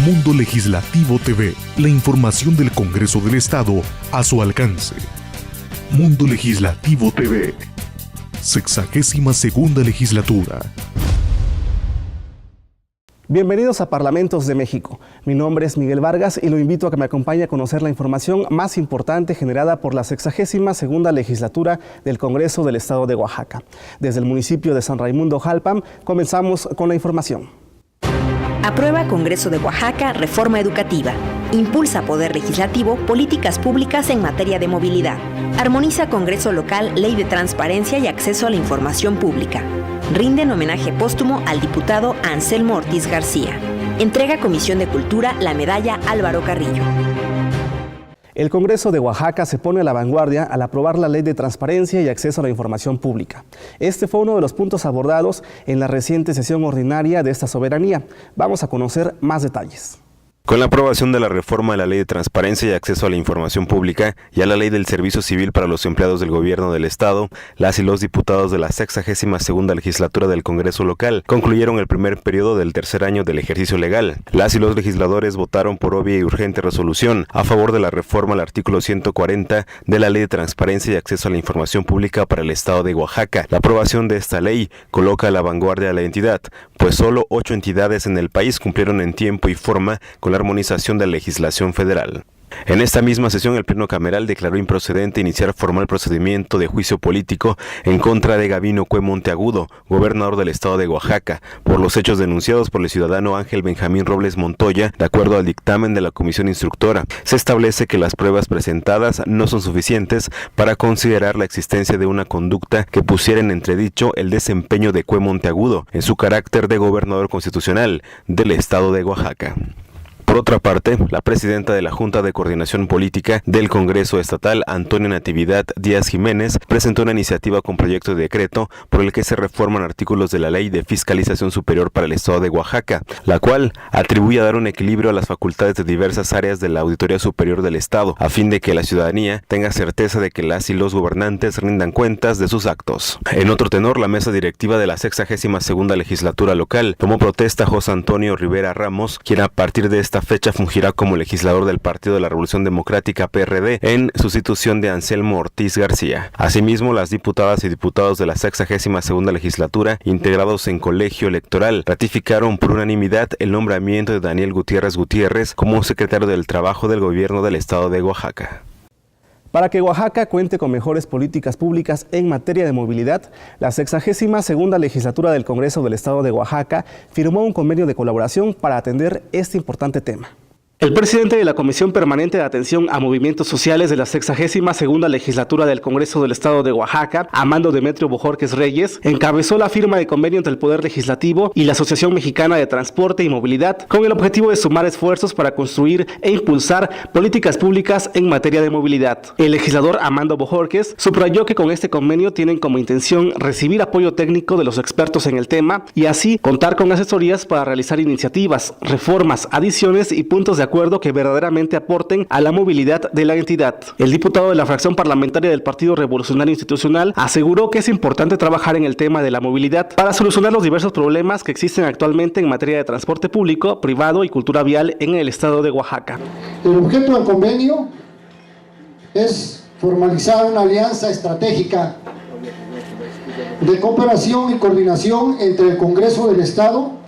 Mundo Legislativo TV, la información del Congreso del Estado a su alcance. Mundo Legislativo TV, 62ª legislatura. Bienvenidos a Parlamentos de México. Mi nombre es Miguel Vargas y lo invito a que me acompañe a conocer la información más importante generada por la 62ª legislatura del Congreso del Estado de Oaxaca. Desde el municipio de San Raimundo Jalpan, comenzamos con la información. Aprueba Congreso de Oaxaca reforma educativa. Impulsa Poder Legislativo políticas públicas en materia de movilidad. Armoniza Congreso local ley de transparencia y acceso a la información pública. Rinden homenaje póstumo al diputado Anselmo Ortiz García. Entrega Comisión de Cultura la medalla Álvaro Carrillo. El Congreso de Oaxaca se pone a la vanguardia al aprobar la Ley de Transparencia y Acceso a la Información Pública. Este fue uno de los puntos abordados en la reciente sesión ordinaria de esta soberanía. Vamos a conocer más detalles. Con la aprobación de la reforma a la Ley de Transparencia y Acceso a la Información Pública y a la Ley del Servicio Civil para los empleados del Gobierno del Estado, las y los diputados de la 62ª legislatura del Congreso local concluyeron el primer periodo del tercer año del ejercicio legal. Las y los legisladores votaron por obvia y urgente resolución a favor de la reforma al artículo 140 de la Ley de Transparencia y Acceso a la Información Pública para el Estado de Oaxaca. La aprobación de esta ley coloca a la vanguardia a la entidad, pues solo 8 entidades en el país cumplieron en tiempo y forma con la armonización de la legislación federal. En esta misma sesión, el Pleno Cameral declaró improcedente iniciar formal procedimiento de juicio político en contra de Gabino Cue Monteagudo, gobernador del estado de Oaxaca, por los hechos denunciados por el ciudadano Ángel Benjamín Robles Montoya, de acuerdo al dictamen de la Comisión Instructora. Se establece que las pruebas presentadas no son suficientes para considerar la existencia de una conducta que pusiera en entredicho el desempeño de Cue Monteagudo en su carácter de gobernador constitucional del estado de Oaxaca. Por otra parte, la presidenta de la Junta de Coordinación Política del Congreso Estatal, Antonia Natividad Díaz Jiménez, presentó una iniciativa con proyecto de decreto por el que se reforman artículos de la Ley de Fiscalización Superior para el Estado de Oaxaca, la cual atribuye a dar un equilibrio a las facultades de diversas áreas de la Auditoría Superior del Estado, a fin de que la ciudadanía tenga certeza de que las y los gobernantes rindan cuentas de sus actos. En otro tenor, la mesa directiva de la 62ª legislatura local tomó protesta a José Antonio Rivera Ramos, quien a partir de esta fecha fungirá como legislador del Partido de la Revolución Democrática PRD en sustitución de Anselmo Ortiz García. Asimismo, las diputadas y diputados de la 62ª legislatura, integrados en colegio electoral, ratificaron por unanimidad el nombramiento de Daniel Gutiérrez Gutiérrez como secretario del Trabajo del Gobierno del Estado de Oaxaca. Para que Oaxaca cuente con mejores políticas públicas en materia de movilidad, la 62ª legislatura del Congreso del Estado de Oaxaca firmó un convenio de colaboración para atender este importante tema. El presidente de la Comisión Permanente de Atención a Movimientos Sociales de la 62ª legislatura del Congreso del Estado de Oaxaca, Amando Demetrio Bojorquez Reyes, encabezó la firma de convenio entre el Poder Legislativo y la Asociación Mexicana de Transporte y Movilidad, con el objetivo de sumar esfuerzos para construir e impulsar políticas públicas en materia de movilidad. El legislador Amando Bojorquez subrayó que con este convenio tienen como intención recibir apoyo técnico de los expertos en el tema y así contar con asesorías para realizar iniciativas, reformas, adiciones y puntos de acuerdo que verdaderamente aporten a la movilidad de la entidad. El diputado de la fracción parlamentaria del Partido Revolucionario Institucional aseguró que es importante trabajar en el tema de la movilidad para solucionar los diversos problemas que existen actualmente en materia de transporte público, privado y cultura vial en el estado de Oaxaca. El objeto del convenio es formalizar una alianza estratégica de cooperación y coordinación entre el Congreso del Estado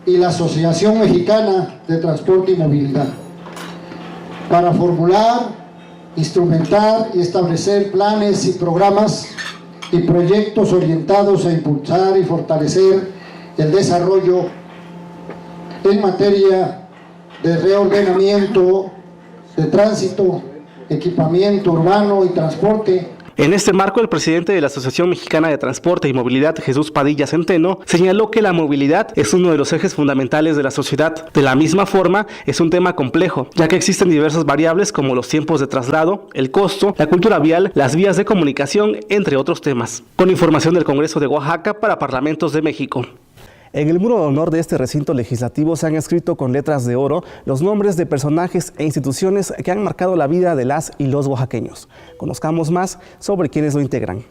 y la Asociación Mexicana de Transporte y Movilidad para formular, instrumentar y establecer planes y programas y proyectos orientados a impulsar y fortalecer el desarrollo en materia de reordenamiento de tránsito, equipamiento urbano y transporte. En este marco, el presidente de la Asociación Mexicana de Transporte y Movilidad, Jesús Padilla Centeno, señaló que la movilidad es uno de los ejes fundamentales de la sociedad. De la misma forma, es un tema complejo, ya que existen diversas variables como los tiempos de traslado, el costo, la cultura vial, las vías de comunicación, entre otros temas. Con información del Congreso de Oaxaca para Parlamentos de México. En el muro de honor de este recinto legislativo se han escrito con letras de oro los nombres de personajes e instituciones que han marcado la vida de las y los oaxaqueños. Conozcamos más sobre quienes lo integran.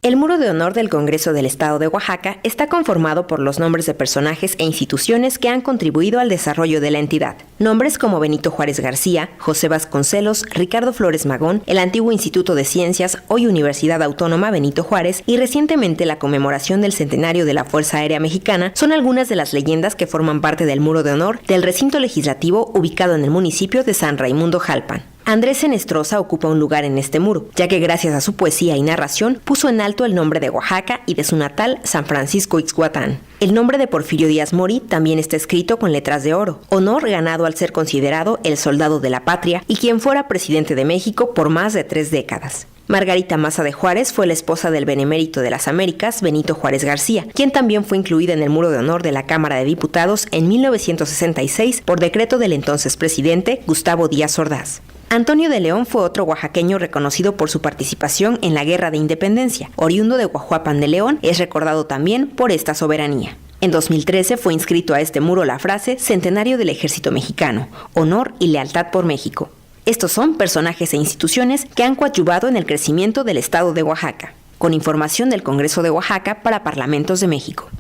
El Muro de Honor del Congreso del Estado de Oaxaca está conformado por los nombres de personajes e instituciones que han contribuido al desarrollo de la entidad. Nombres como Benito Juárez García, José Vasconcelos, Ricardo Flores Magón, el antiguo Instituto de Ciencias, hoy Universidad Autónoma Benito Juárez, y recientemente la conmemoración del centenario de la Fuerza Aérea Mexicana son algunas de las leyendas que forman parte del Muro de Honor del recinto legislativo ubicado en el municipio de San Raimundo Jalpan. Andrés Senestrosa ocupa un lugar en este muro, ya que gracias a su poesía y narración puso en alto el nombre de Oaxaca y de su natal San Francisco Ixhuatán. El nombre de Porfirio Díaz Mori también está escrito con letras de oro, honor ganado al ser considerado el soldado de la patria y quien fuera presidente de México por más de 3 décadas. Margarita Maza de Juárez fue la esposa del benemérito de las Américas, Benito Juárez García, quien también fue incluida en el Muro de Honor de la Cámara de Diputados en 1966 por decreto del entonces presidente Gustavo Díaz Ordaz. Antonio de León fue otro oaxaqueño reconocido por su participación en la Guerra de Independencia. Oriundo de Guajuapan de León, es recordado también por esta soberanía. En 2013 fue inscrito a este muro la frase Centenario del Ejército Mexicano, honor y lealtad por México. Estos son personajes e instituciones que han coadyuvado en el crecimiento del Estado de Oaxaca. Con información del Congreso de Oaxaca para Parlamentos de México.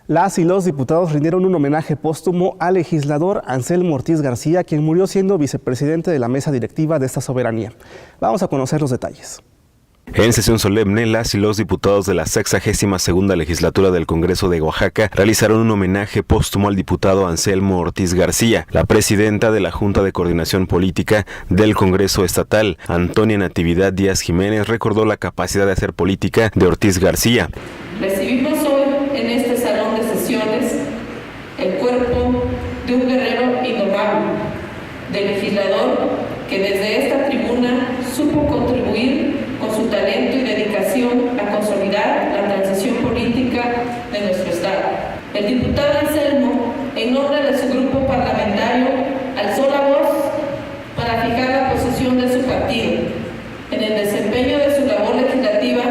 Las y los diputados rindieron un homenaje póstumo al legislador Anselmo Ortiz García, quien murió siendo vicepresidente de la mesa directiva de esta soberanía. Vamos a conocer los detalles. En sesión solemne, las y los diputados de la 62ª legislatura del Congreso de Oaxaca realizaron un homenaje póstumo al diputado Anselmo Ortiz García. La presidenta de la Junta de Coordinación Política del Congreso Estatal, Antonia Natividad Díaz Jiménez, recordó la capacidad de hacer política de Ortiz García. Recibimos hoy en este salón de sesiones el cuerpo de un guerrero indomable, de legislador que desde esta tribuna supo contribuir con su talento y dedicación a consolidar la transición política de nuestro Estado. El diputado Anselmo, en nombre de su grupo parlamentario, alzó la voz para fijar la posición de su partido. En el desempeño de su labor legislativa,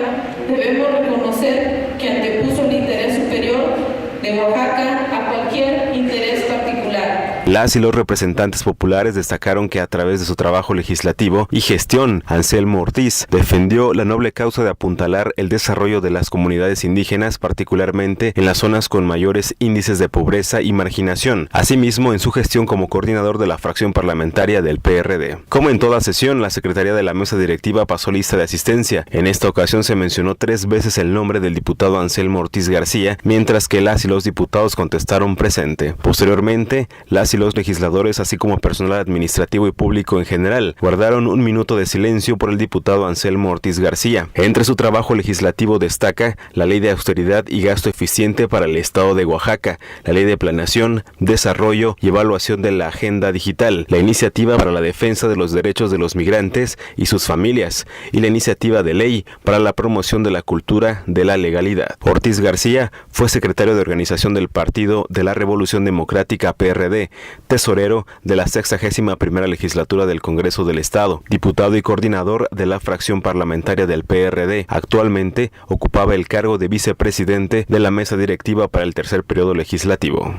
debemos reconocer que antepuso el interés superior de Oaxaca a cualquier interés particular. Las y los representantes populares destacaron que a través de su trabajo legislativo y gestión, Anselmo Ortiz defendió la noble causa de apuntalar el desarrollo de las comunidades indígenas, particularmente en las zonas con mayores índices de pobreza y marginación. Asimismo, en su gestión como coordinador de la fracción parlamentaria del PRD. Como en toda sesión, la secretaría de la mesa directiva pasó lista de asistencia. En esta ocasión se mencionó 3 veces el nombre del diputado Anselmo Ortiz García, mientras que las y los diputados contestaron presente. Posteriormente, las y los legisladores, así como personal administrativo y público en general, guardaron un minuto de silencio por el diputado Anselmo Ortiz García. Entre su trabajo legislativo destaca la Ley de Austeridad y Gasto Eficiente para el Estado de Oaxaca, la Ley de Planeación, Desarrollo y Evaluación de la Agenda Digital, la Iniciativa para la Defensa de los Derechos de los Migrantes y sus Familias, y la Iniciativa de Ley para la Promoción de la Cultura de la Legalidad. Ortiz García fue secretario de Organización del Partido de la Revolución Democrática PRD, tesorero de la 61ª legislatura del Congreso del Estado, diputado y coordinador de la fracción parlamentaria del PRD. Actualmente ocupaba el cargo de vicepresidente de la mesa directiva para el 3er periodo legislativo.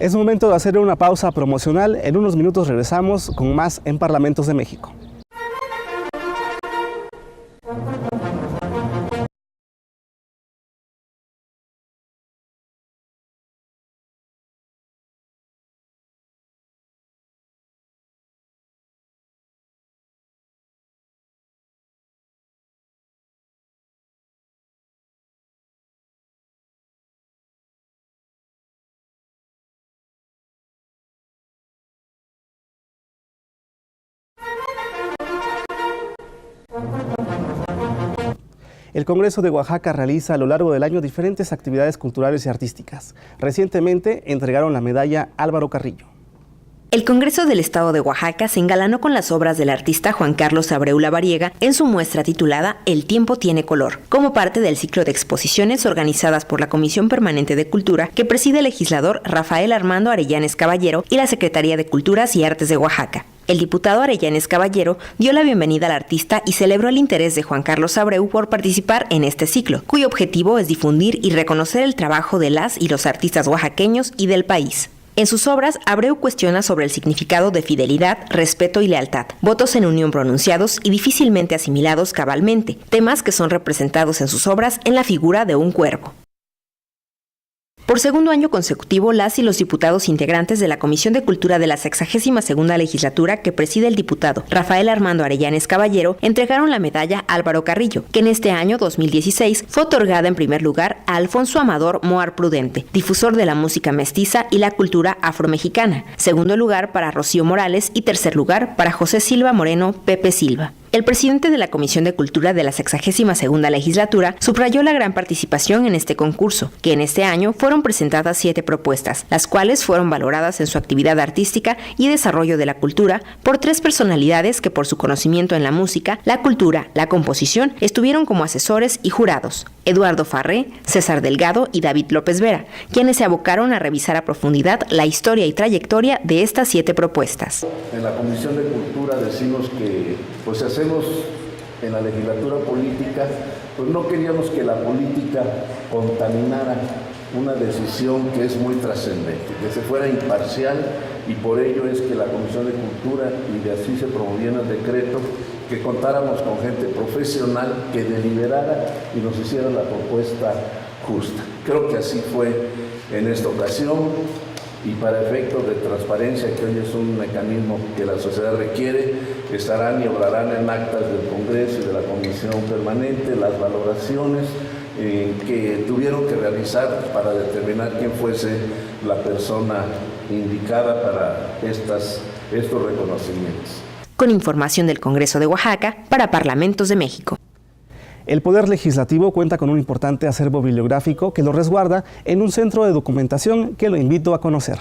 Es momento de hacer una pausa promocional. En unos minutos regresamos con más en Parlamentos de México. El Congreso de Oaxaca realiza a lo largo del año diferentes actividades culturales y artísticas. Recientemente entregaron la medalla Álvaro Carrillo. El Congreso del Estado de Oaxaca se engalanó con las obras del artista Juan Carlos Abreu Lavariega en su muestra titulada El tiempo tiene color, como parte del ciclo de exposiciones organizadas por la Comisión Permanente de Cultura que preside el legislador Rafael Armando Arellanes Caballero y la Secretaría de Culturas y Artes de Oaxaca. El diputado Arellanes Caballero dio la bienvenida al artista y celebró el interés de Juan Carlos Abreu por participar en este ciclo, cuyo objetivo es difundir y reconocer el trabajo de las y los artistas oaxaqueños y del país. En sus obras, Abreu cuestiona sobre el significado de fidelidad, respeto y lealtad, votos en unión pronunciados y difícilmente asimilados cabalmente, temas que son representados en sus obras en la figura de un cuervo. Por segundo año consecutivo, las y los diputados integrantes de la Comisión de Cultura de la 62ª Legislatura, que preside el diputado Rafael Armando Arellanes Caballero, entregaron la medalla Álvaro Carrillo, que en este año 2016 fue otorgada en primer lugar a Alfonso Amador Moar Prudente, difusor de la música mestiza y la cultura afromexicana, segundo lugar para Rocío Morales y tercer lugar para José Silva Moreno Pepe Silva. El presidente de la Comisión de Cultura de la 62ª Legislatura subrayó la gran participación en este concurso, que en este año fueron presentadas 7 propuestas, las cuales fueron valoradas en su actividad artística y desarrollo de la cultura por 3 personalidades que por su conocimiento en la música, la cultura, la composición, estuvieron como asesores y jurados: Eduardo Farré, César Delgado y David López Vera, quienes se abocaron a revisar a profundidad la historia y trayectoria de estas 7 propuestas. En la Comisión de Cultura decimos que hacemos en la legislatura política, pues no queríamos que la política contaminara una decisión que es muy trascendente, que se fuera imparcial, y por ello es que la Comisión de Cultura, y de así se promovía en el decreto, que contáramos con gente profesional que deliberara y nos hiciera la propuesta justa. Creo que así fue en esta ocasión. Y para efectos de transparencia, que hoy es un mecanismo que la sociedad requiere, estarán y obrarán en actas del Congreso y de la Comisión Permanente las valoraciones que tuvieron que realizar para determinar quién fuese la persona indicada para estos reconocimientos. Con información del Congreso de Oaxaca, para Parlamentos de México. El Poder Legislativo cuenta con un importante acervo bibliográfico que lo resguarda en un centro de documentación que lo invito a conocer.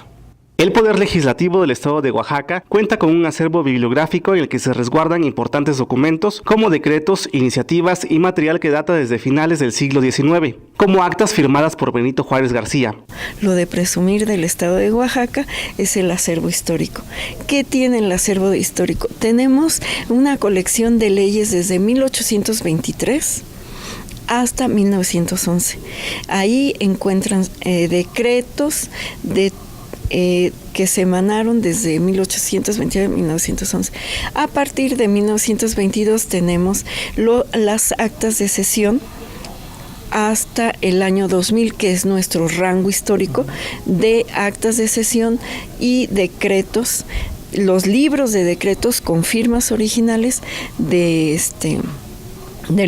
El Poder Legislativo del Estado de Oaxaca cuenta con un acervo bibliográfico en el que se resguardan importantes documentos como decretos, iniciativas y material que data desde finales del siglo XIX, como actas firmadas por Benito Juárez García. Lo de presumir del Estado de Oaxaca es el acervo histórico. ¿Qué tiene el acervo histórico? Tenemos una colección de leyes desde 1823 hasta 1911. Ahí encuentran decretos que se emanaron desde 1829 a 1911. A partir de 1922 tenemos las actas de sesión hasta el año 2000, que es nuestro rango histórico de actas de sesión y decretos, los libros de decretos con firmas originales del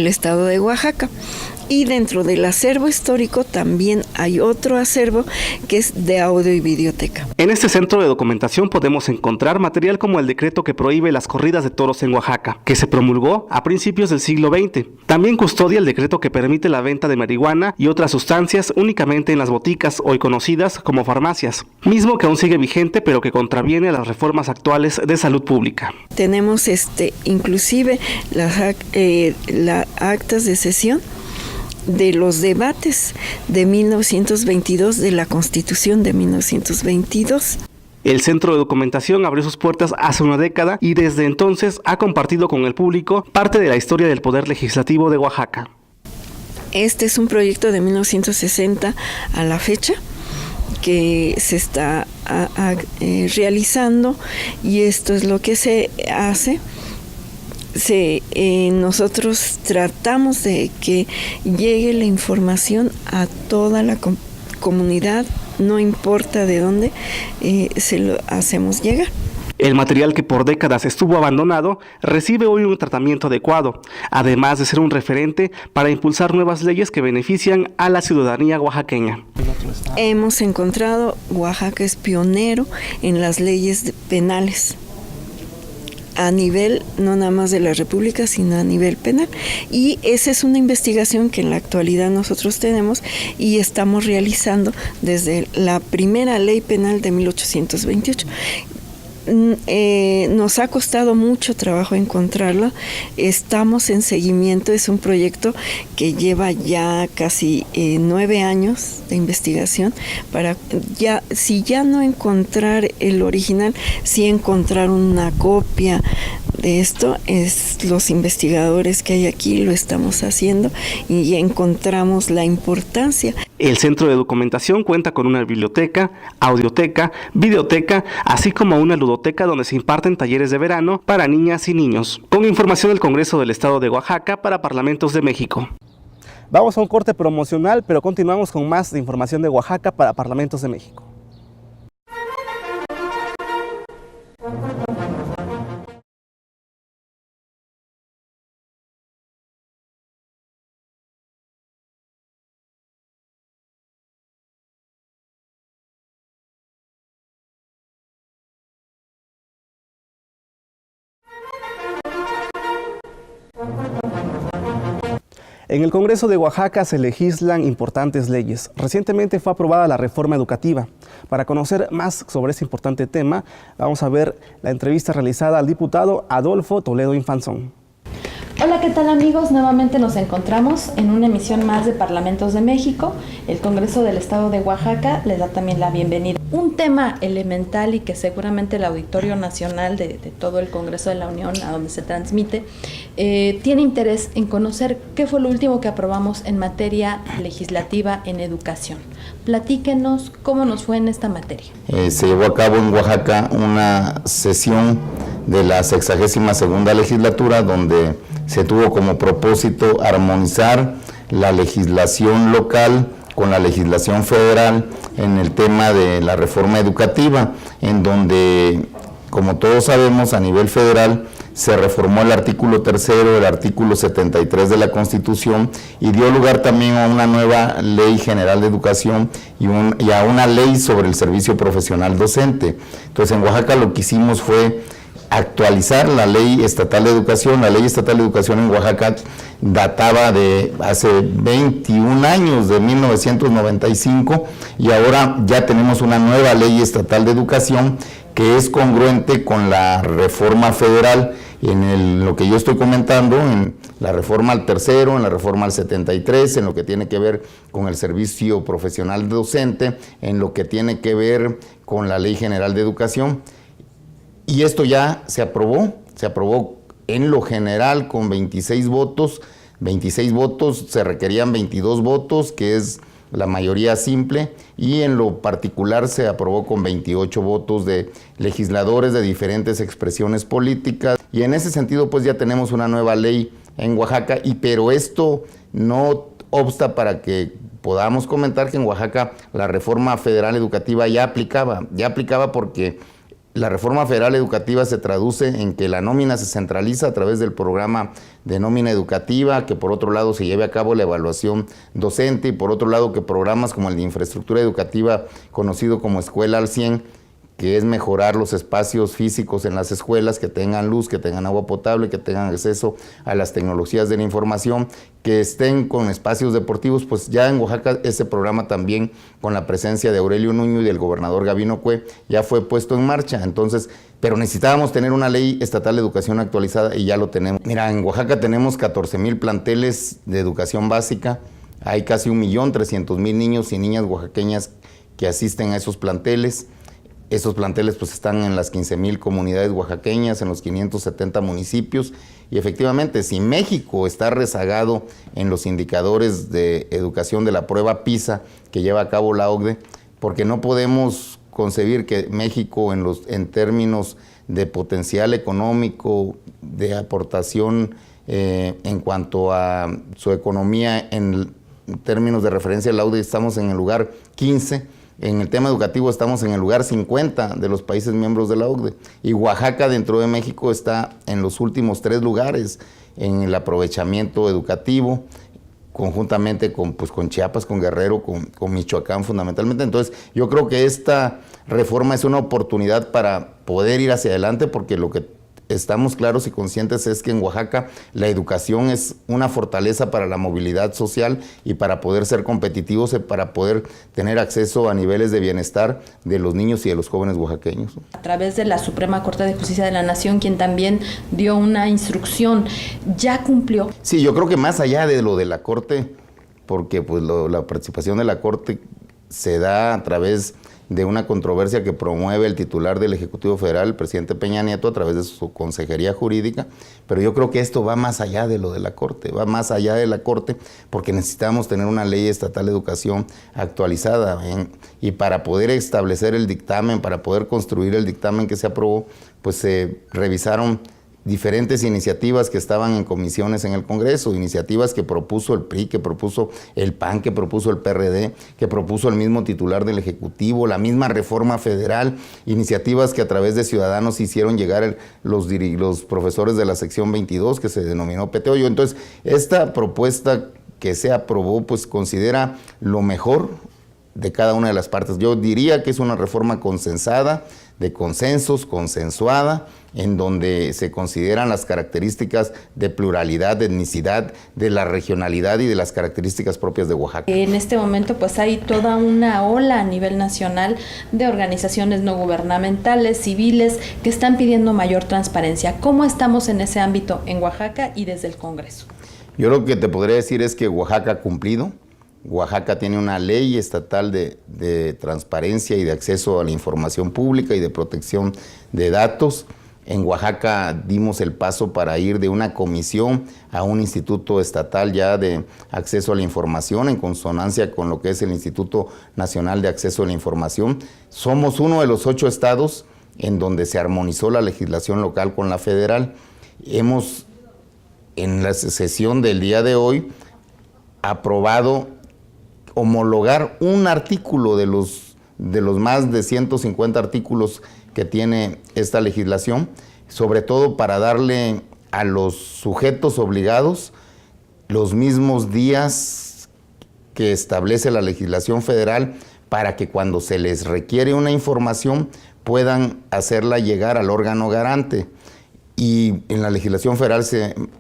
Estado de Oaxaca. Y dentro del acervo histórico también hay otro acervo que es de audio y videoteca. En este centro de documentación podemos encontrar material como el decreto que prohíbe las corridas de toros en Oaxaca, que se promulgó a principios del siglo XX. También custodia el decreto que permite la venta de marihuana y otras sustancias únicamente en las boticas hoy conocidas como farmacias, mismo que aún sigue vigente pero que contraviene a las reformas actuales de salud pública. Tenemos inclusive las actas de sesión de los debates de 1922, de la Constitución de 1922. El Centro de Documentación abrió sus puertas hace una década y desde entonces ha compartido con el público parte de la historia del Poder Legislativo de Oaxaca. Este es un proyecto de 1960 a la fecha que se está realizando, y esto es lo que se hace. Nosotros tratamos de que llegue la información a toda la comunidad, no importa de dónde, se lo hacemos llegar. El material que por décadas estuvo abandonado recibe hoy un tratamiento adecuado, además de ser un referente para impulsar nuevas leyes que benefician a la ciudadanía oaxaqueña. Hemos encontrado, Oaxaca es pionero en las leyes penales, a nivel no nada más de la República, sino a nivel penal. Y esa es una investigación que en la actualidad nosotros tenemos y estamos realizando desde la primera ley penal de 1828. Nos ha costado mucho trabajo encontrarla, estamos en seguimiento, es un proyecto que lleva ya casi 9 años de investigación para si ya no encontrar el original, sí encontrar una copia de esto. Los investigadores que hay aquí lo estamos haciendo y encontramos la importancia. El centro de documentación cuenta con una biblioteca, audioteca, videoteca, así como una ludoteca donde se imparten talleres de verano para niñas y niños. Con información del Congreso del Estado de Oaxaca para Parlamentos de México. Vamos a un corte promocional, pero continuamos con más de información de Oaxaca para Parlamentos de México. En el Congreso de Oaxaca se legislan importantes leyes. Recientemente fue aprobada la reforma educativa. Para conocer más sobre este importante tema, vamos a ver la entrevista realizada al diputado Adolfo Toledo Infanzón. Hola, ¿qué tal amigos? Nuevamente nos encontramos en una emisión más de Parlamentos de México. El Congreso del Estado de Oaxaca les da también la bienvenida. Un tema elemental y que seguramente el Auditorio Nacional de todo el Congreso de la Unión, a donde se transmite, tiene interés en conocer qué fue lo último que aprobamos en materia legislativa en educación. Platíquenos cómo nos fue en esta materia. Se llevó a cabo en Oaxaca una sesión de la 62ª legislatura donde se tuvo como propósito armonizar la legislación local con la legislación federal en el tema de la reforma educativa, en donde, como todos sabemos, a nivel federal se reformó el artículo 3º, el artículo 73 de la Constitución y dio lugar también a una nueva ley general de educación y a una ley sobre el servicio profesional docente. Entonces, en Oaxaca lo que hicimos fue actualizar la ley estatal de educación. La ley estatal de educación en Oaxaca databa de hace 21 años, de 1995, y ahora ya tenemos una nueva ley estatal de educación que es congruente con la reforma federal en lo que yo estoy comentando, en la reforma al 3º, en la reforma al 73, en lo que tiene que ver con el servicio profesional docente, en lo que tiene que ver con la Ley General de Educación. Y esto ya se aprobó en lo general con 26 votos, se requerían 22 votos, que es la mayoría simple, y en lo particular se aprobó con 28 votos de legisladores de diferentes expresiones políticas, y en ese sentido pues ya tenemos una nueva ley en Oaxaca, pero esto no obsta para que podamos comentar que en Oaxaca la reforma federal educativa ya aplicaba porque la reforma federal educativa se traduce en que la nómina se centraliza a través del programa de nómina educativa, que por otro lado se lleve a cabo la evaluación docente y por otro lado que programas como el de infraestructura educativa conocido como Escuela al 100, que es mejorar los espacios físicos en las escuelas, que tengan luz, que tengan agua potable, que tengan acceso a las tecnologías de la información, que estén con espacios deportivos, pues ya en Oaxaca ese programa también con la presencia de Aurelio Nuño y del gobernador Gabino Cue ya fue puesto en marcha. Entonces, pero necesitábamos tener una ley estatal de educación actualizada y ya lo tenemos. Mira, en Oaxaca tenemos 14,000 planteles de educación básica, hay casi 1,300,000 niños y niñas oaxaqueñas que asisten a esos planteles. Esos planteles pues están en las 15,000 comunidades oaxaqueñas, en los 570 municipios, y efectivamente si México está rezagado en los indicadores de educación de la prueba PISA que lleva a cabo la OCDE, porque no podemos concebir que México en términos de potencial económico, de aportación en cuanto a su economía, en términos de referencia a la OCDE estamos en el lugar 15, en el tema educativo estamos en el lugar 50 de los países miembros de la OCDE, y Oaxaca dentro de México está en los últimos 3 lugares en el aprovechamiento educativo, conjuntamente con Chiapas, con Guerrero, con Michoacán fundamentalmente. Entonces yo creo que esta reforma es una oportunidad para poder ir hacia adelante, porque lo que estamos claros y conscientes es que en Oaxaca la educación es una fortaleza para la movilidad social y para poder ser competitivos y para poder tener acceso a niveles de bienestar de los niños y de los jóvenes oaxaqueños. A través de la Suprema Corte de Justicia de la Nación, quien también dio una instrucción, ¿ya cumplió? Sí, yo creo que más allá de lo de la Corte, porque pues la participación de la Corte se da a través de una controversia que promueve el titular del Ejecutivo Federal, el presidente Peña Nieto, a través de su consejería jurídica, pero yo creo que esto va más allá de lo de la Corte, va más allá de la Corte, porque necesitamos tener una ley estatal de educación actualizada, y para poder establecer el dictamen, para poder construir el dictamen que se aprobó, pues se revisaron diferentes iniciativas que estaban en comisiones en el Congreso, iniciativas que propuso el PRI, que propuso el PAN, que propuso el PRD, que propuso el mismo titular del Ejecutivo, la misma reforma federal, iniciativas que a través de Ciudadanos hicieron llegar los profesores de la sección 22, que se denominó PTO. Entonces, esta propuesta que se aprobó, pues considera lo mejor de cada una de las partes. Yo diría que es una reforma consensada, de consensos, consensuada, en donde se consideran las características de pluralidad, de etnicidad, de la regionalidad y de las características propias de Oaxaca. En este momento pues hay toda una ola a nivel nacional de organizaciones no gubernamentales, civiles, que están pidiendo mayor transparencia. ¿Cómo estamos en ese ámbito en Oaxaca y desde el Congreso? Yo lo que te podría decir es que Oaxaca ha cumplido. Oaxaca tiene una ley estatal de transparencia y de acceso a la información pública y de protección de datos. En Oaxaca dimos el paso para ir de una comisión a un instituto estatal ya de acceso a la información, en consonancia con lo que es el Instituto Nacional de Acceso a la Información. Somos uno de los 8 estados en donde se armonizó la legislación local con la federal. Hemos, en la sesión del día de hoy, aprobado homologar un artículo de los más de 150 artículos que tiene esta legislación, sobre todo para darle a los sujetos obligados los mismos días que establece la legislación federal, para que cuando se les requiere una información puedan hacerla llegar al órgano garante. Y en la legislación federal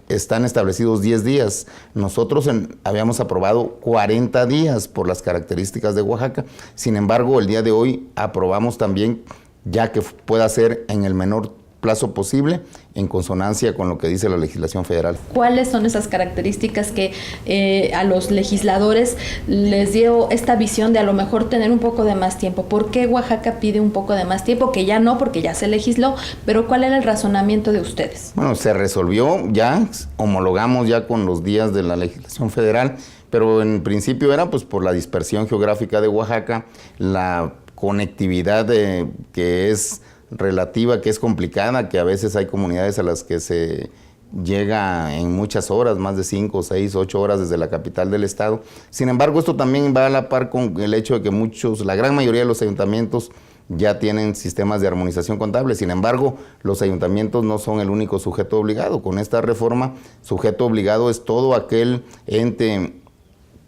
están establecidos 10 días. Nosotros habíamos aprobado 40 días por las características de Oaxaca. Sin embargo, el día de hoy aprobamos también, ya que pueda ser en el menor plazo posible, en consonancia con lo que dice la legislación federal. ¿Cuáles son esas características que a los legisladores les dio esta visión de a lo mejor tener un poco de más tiempo? ¿Por qué Oaxaca pide un poco de más tiempo? Que ya no, porque ya se legisló, pero ¿cuál era el razonamiento de ustedes? Bueno, se resolvió ya, homologamos ya con los días de la legislación federal, pero en principio era pues por la dispersión geográfica de Oaxaca, la conectividad que es relativa, que es complicada, que a veces hay comunidades a las que se llega en muchas horas, más de 5, 6, 8 horas desde la capital del estado. Sin embargo, esto también va a la par con el hecho de que la gran mayoría de los ayuntamientos ya tienen sistemas de armonización contable. Sin embargo, los ayuntamientos no son el único sujeto obligado. Con esta reforma, sujeto obligado es todo aquel ente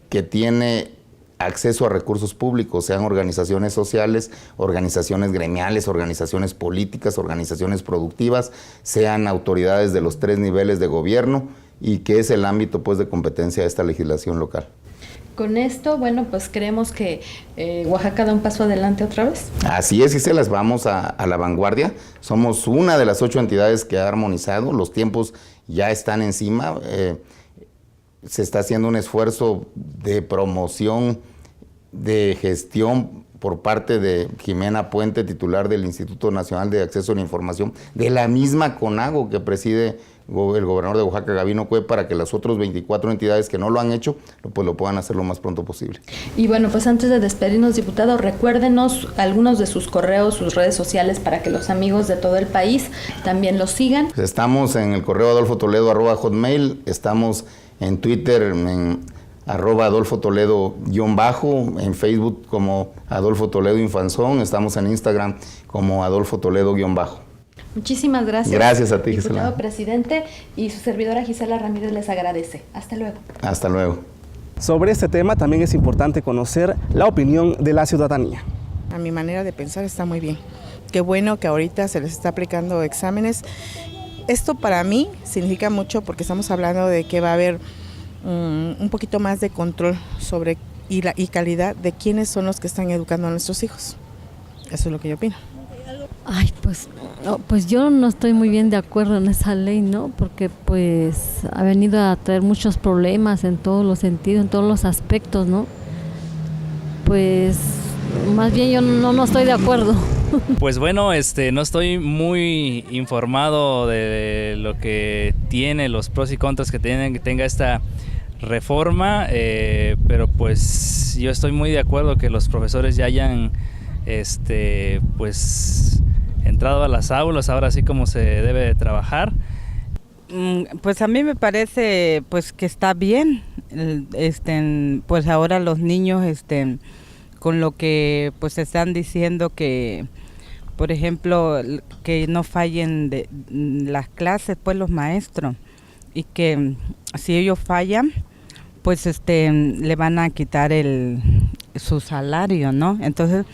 que tiene acceso a recursos públicos, sean organizaciones sociales, organizaciones gremiales, organizaciones políticas, organizaciones productivas, sean autoridades de los 3 niveles de gobierno, y que es el ámbito pues de competencia de esta legislación local. Con esto, bueno, pues creemos que Oaxaca da un paso adelante otra vez. Así es, y se las vamos a la vanguardia. Somos una de las 8 entidades que ha armonizado, los tiempos ya están encima. Se está haciendo un esfuerzo de promoción, de gestión por parte de Jimena Puente, titular del Instituto Nacional de Acceso a la Información, de la misma CONAGO que preside el gobernador de Oaxaca, Gabino Cue, para que las otras 24 entidades que no lo han hecho, pues lo puedan hacer lo más pronto posible. Y bueno, pues antes de despedirnos, diputado, recuérdenos algunos de sus correos, sus redes sociales, para que los amigos de todo el país también los sigan. Pues estamos en el correo adolfotoledo@hotmail, estamos en Twitter en @AdolfoToledo_, en Facebook como Adolfo Toledo Infanzón, estamos en Instagram como Adolfo Toledo_. Muchísimas gracias. Gracias a ti, Gisela. Diputado presidente, y su servidora Gisela Ramírez les agradece. Hasta luego. Hasta luego. Sobre este tema también es importante conocer la opinión de la ciudadanía. A mi manera de pensar está muy bien. Qué bueno que ahorita se les está aplicando exámenes. Esto para mí significa mucho, porque estamos hablando de que va a haber un poquito más de control sobre y calidad de quiénes son los que están educando a nuestros hijos. Eso es lo que yo opino. Ay, pues yo no estoy muy bien de acuerdo en esa ley, ¿no? Porque pues ha venido a traer muchos problemas en todos los sentidos, en todos los aspectos, ¿no? Pues más bien yo no estoy de acuerdo. Pues bueno, no estoy muy informado de lo que tiene, los pros y contras que tenga esta reforma, pero pues yo estoy muy de acuerdo que los profesores ya hayan pues entrado a las aulas, ahora sí como se debe de trabajar. Pues a mí me parece pues que está bien, pues ahora los niños con lo que pues están diciendo que, por ejemplo, que no fallen de las clases pues los maestros, y que si ellos fallan pues le van a quitar su salario, ¿no? Entonces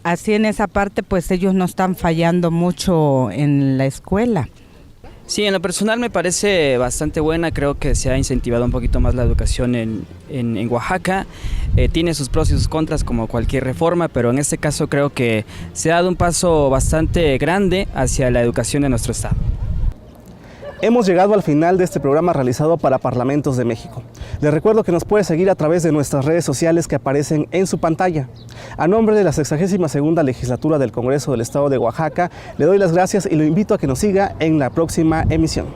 así en esa parte pues ellos no están fallando mucho en la escuela. Sí, en lo personal me parece bastante buena, creo que se ha incentivado un poquito más la educación en Oaxaca. Tiene sus pros y sus contras como cualquier reforma, pero en este caso creo que se ha dado un paso bastante grande hacia la educación de nuestro estado. Hemos llegado al final de este programa realizado para Parlamentos de México. Les recuerdo que nos puede seguir a través de nuestras redes sociales que aparecen en su pantalla. A nombre de la 62ª Legislatura del Congreso del Estado de Oaxaca, le doy las gracias y lo invito a que nos siga en la próxima emisión.